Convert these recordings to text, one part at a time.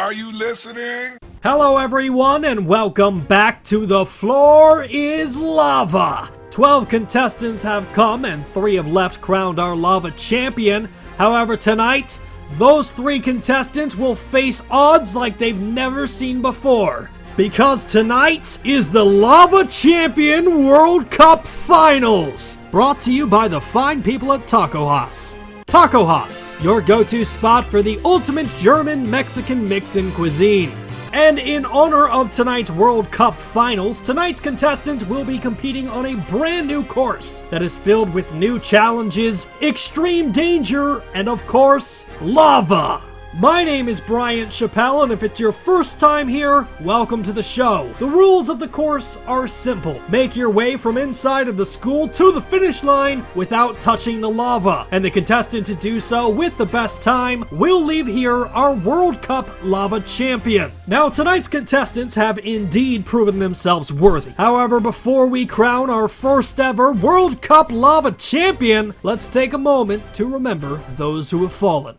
Are you listening? Hello everyone and welcome back to The Floor is Lava. 12 contestants have come and 3 have left crowned our lava champion. However, tonight, those 3 contestants will face odds like they've never seen before. Because tonight is the Lava Champion World Cup Finals. Brought to you by the fine people at Taco Haus. Taco Haus, your go-to spot for the ultimate German-Mexican mix-in cuisine. And in honor of tonight's World Cup Finals, tonight's contestants will be competing on a brand new course that is filled with new challenges, extreme danger, and of course, lava. My name is Bryant Chappelle, and if it's your first time here, welcome to the show. The rules of the course are simple. Make your way from inside of the school to the finish line without touching the lava. And the contestant to do so with the best time will leave here our World Cup Lava Champion. Now, tonight's contestants have indeed proven themselves worthy. However, before we crown our first ever World Cup Lava Champion, let's take a moment to remember those who have fallen.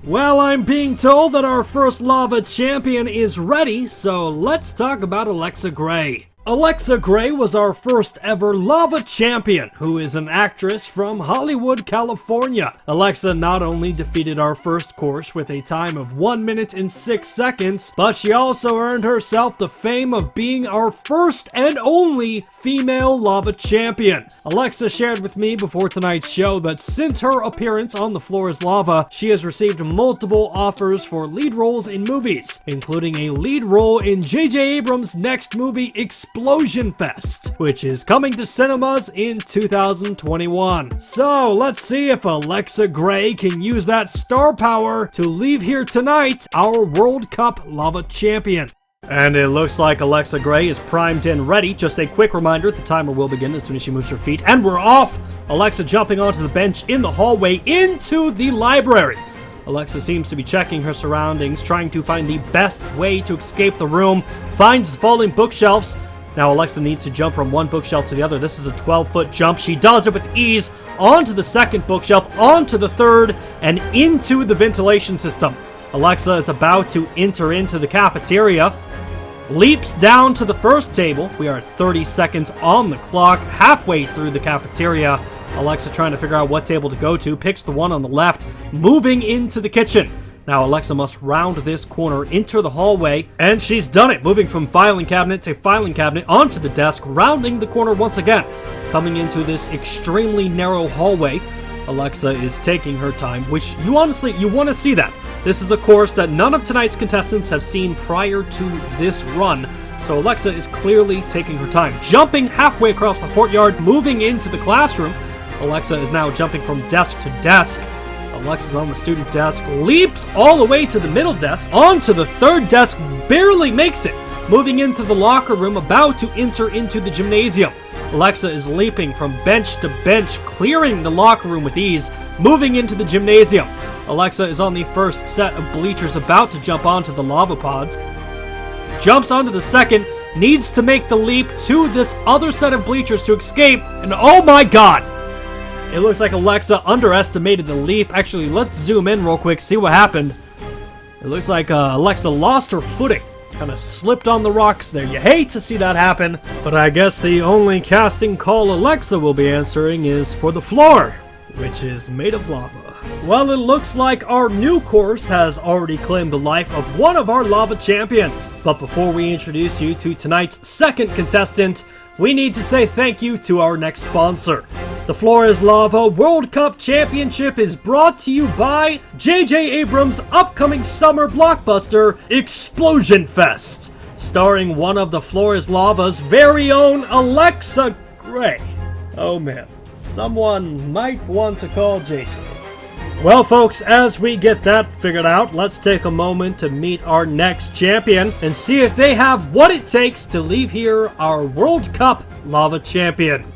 Well, I'm being told that our first lava champion is ready, so let's talk about Alexa Gray. Alexa Gray was our first ever lava champion, who is an actress from Hollywood, California. Alexa not only defeated our first course with a time of 1 minute and 6 seconds, but she also earned herself the fame of being our first and only female lava champion. Alexa shared with me before tonight's show that since her appearance on The Floor is Lava, she has received multiple offers for lead roles in movies, including a lead role in J.J. Abrams' next movie, Explosion Fest, which is coming to cinemas in 2021. So let's see if Alexa Gray can use that star power to leave here tonight our World Cup Lava Champion. And it looks like Alexa Gray is primed and ready. Just a quick reminder, the timer will begin as soon as she moves her feet. And we're off! Alexa jumping onto the bench in the hallway into the library. Alexa seems to be checking her surroundings, trying to find the best way to escape the room, finds falling bookshelves. Now Alexa needs to jump from one bookshelf to the other. This is a 12-foot jump. She does it with ease, onto the second bookshelf, onto the third, and into the ventilation system. Alexa is about to enter into the cafeteria, leaps down to the first table. We are at 30 seconds on the clock, halfway through the cafeteria. Alexa trying to figure out what table to go to, picks the one on the left, moving into the kitchen. Now Alexa must round this corner, enter the hallway, and she's done it, moving from filing cabinet to filing cabinet onto the desk, rounding the corner once again. Coming into this extremely narrow hallway, Alexa is taking her time, which you want to see that. This is a course that none of tonight's contestants have seen prior to this run, so Alexa is clearly taking her time. Jumping halfway across the courtyard, moving into the classroom. Alexa is now jumping from desk to desk. Alexa's on the student desk, leaps all the way to the middle desk, onto the third desk, barely makes it, moving into the locker room, about to enter into the gymnasium. Alexa is leaping from bench to bench, clearing the locker room with ease, moving into the gymnasium. Alexa is on the first set of bleachers, about to jump onto the lava pods. Jumps onto the second, needs to make the leap to this other set of bleachers to escape, and oh my god! It looks like Alexa underestimated the leap. Actually, let's zoom in real quick, see what happened. It looks like Alexa lost her footing. Kind of slipped on the rocks there. You hate to see that happen, but I guess the only casting call Alexa will be answering is for the floor, which is made of lava. Well, it looks like our new course has already claimed the life of one of our lava champions. But before we introduce you to tonight's second contestant, we need to say thank you to our next sponsor. The Floor is Lava World Cup Championship is brought to you by J.J. Abrams' upcoming summer blockbuster, Explosion Fest, starring one of The Floor is Lava's very own Alexa Gray. Oh man, someone might want to call J.J. Well folks, as we get that figured out, let's take a moment to meet our next champion and see if they have what it takes to leave here our World Cup Lava Champion.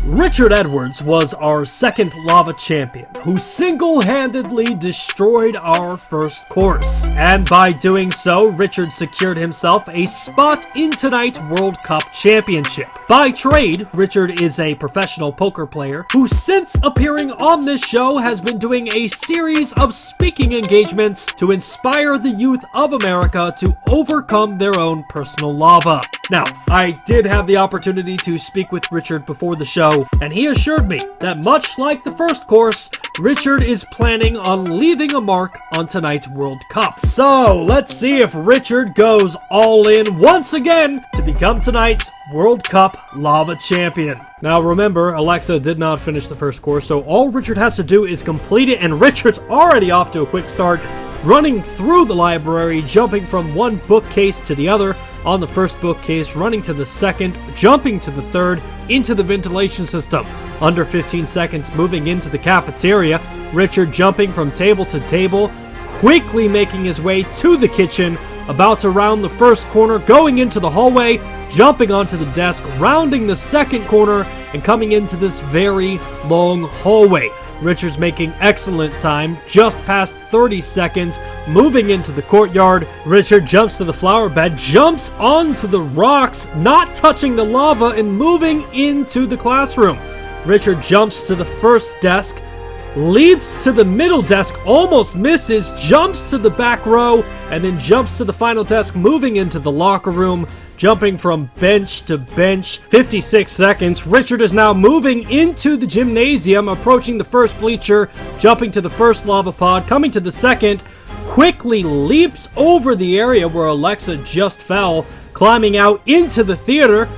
Richard Edwards was our second lava champion, who single-handedly destroyed our first course. And by doing so, Richard secured himself a spot in tonight's World Cup Championship. By trade, Richard is a professional poker player who, since appearing on this show, has been doing a series of speaking engagements to inspire the youth of America to overcome their own personal lava. Now, I did have the opportunity to speak with Richard before the show, and he assured me that much like the first course, Richard is planning on leaving a mark on tonight's World Cup. So, let's see if Richard goes all in once again to become tonight's World Cup Lava Champion. Now remember, Alexa did not finish the first course, so all Richard has to do is complete it, and Richard's already off to a quick start, running through the library, jumping from one bookcase to the other. On the first bookcase, running to the second, jumping to the third, into the ventilation system. Under 15 seconds, moving into the cafeteria. Richard jumping from table to table, quickly making his way to the kitchen, about to round the first corner, going into the hallway, jumping onto the desk, rounding the second corner, and coming into this very long hallway. Richard's making excellent time, just past 30 seconds, moving into the courtyard. Richard jumps to the flower bed, jumps onto the rocks, not touching the lava, and moving into the classroom. Richard jumps to the first desk, leaps to the middle desk, almost misses, jumps to the back row, and then jumps to the final desk, moving into the locker room. Jumping from bench to bench, 56 seconds. Richard is now moving into the gymnasium, approaching the first bleacher, jumping to the first lava pod, coming to the second, quickly leaps over the area where Alexa just fell, climbing out into the theater.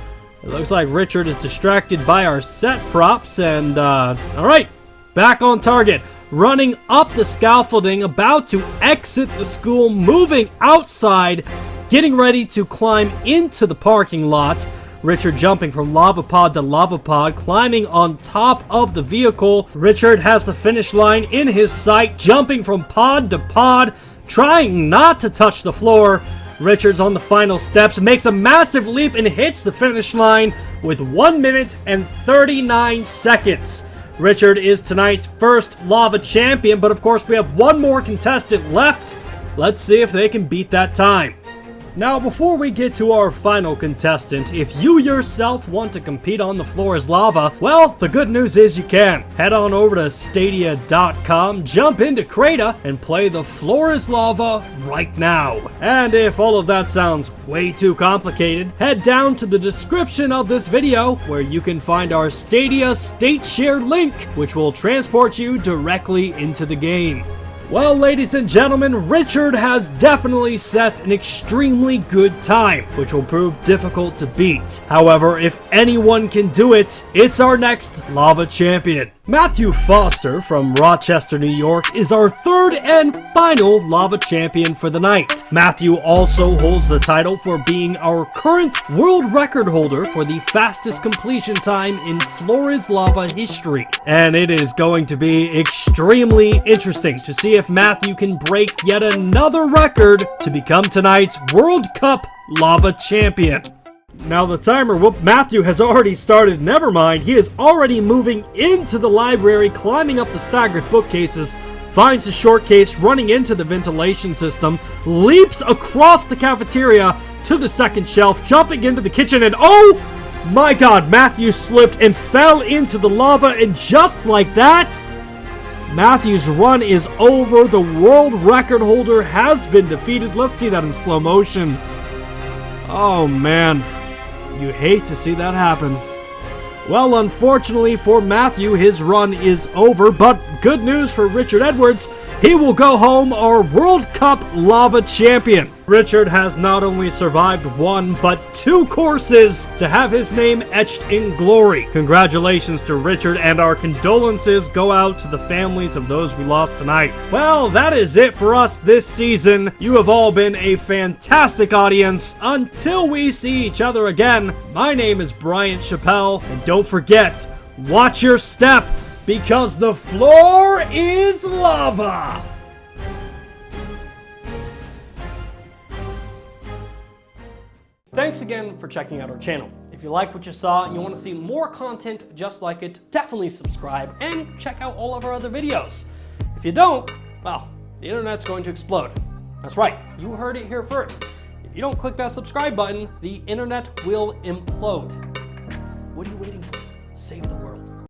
It looks like Richard is distracted by our set props, and alright, back on target. Running up the scaffolding, about to exit the school, moving outside, getting ready to climb into the parking lot. Richard jumping from lava pod to lava pod, climbing on top of the vehicle. Richard has the finish line in his sight, jumping from pod to pod, trying not to touch the floor. Richard's on the final steps, makes a massive leap and hits the finish line with 1 minute and 39 seconds. Richard is tonight's first lava champion, but of course we have one more contestant left. Let's see if they can beat that time. Now, before we get to our final contestant, if you yourself want to compete on The Floor is Lava, well, the good news is you can. Head on over to Stadia.com, jump into Crayta, and play The Floor is Lava right now. And if all of that sounds way too complicated, head down to the description of this video, where you can find our Stadia State Share link, which will transport you directly into the game. Well, ladies and gentlemen, Richard has definitely set an extremely good time, which will prove difficult to beat. However, if anyone can do it, it's our next lava champion. Matthew Foster from Rochester, New York is our third and final lava champion for the night. Matthew also holds the title for being our current world record holder for the fastest completion time in Floor is Lava history. And it is going to be extremely interesting to see if Matthew can break yet another record to become tonight's World Cup Lava Champion. Now the timer, Matthew has already started. Never mind, he is already moving into the library, climbing up the staggered bookcases, finds the short case, running into the ventilation system, leaps across the cafeteria to the second shelf, jumping into the kitchen, and oh my god, Matthew slipped and fell into the lava, and just like that, Matthew's run is over. The world record holder has been defeated. Let's see that in slow motion. Oh man. You hate to see that happen. Well, unfortunately for Matthew, his run is over, but good news for Richard Edwards, he will go home our World Cup Lava Champion. Richard has not only survived one, but two courses to have his name etched in glory. Congratulations to Richard, and our condolences go out to the families of those we lost tonight. Well, that is it for us this season. You have all been a fantastic audience. Until we see each other again, my name is Bryant Chappelle, and don't forget, watch your step, because the floor is lava! Thanks again for checking out our channel. If you like what you saw and you want to see more content just like it, definitely subscribe and check out all of our other videos. If you don't, well, the internet's going to explode. That's right, you heard it here first. If you don't click that subscribe button, the internet will implode. What are you waiting for? Save the world.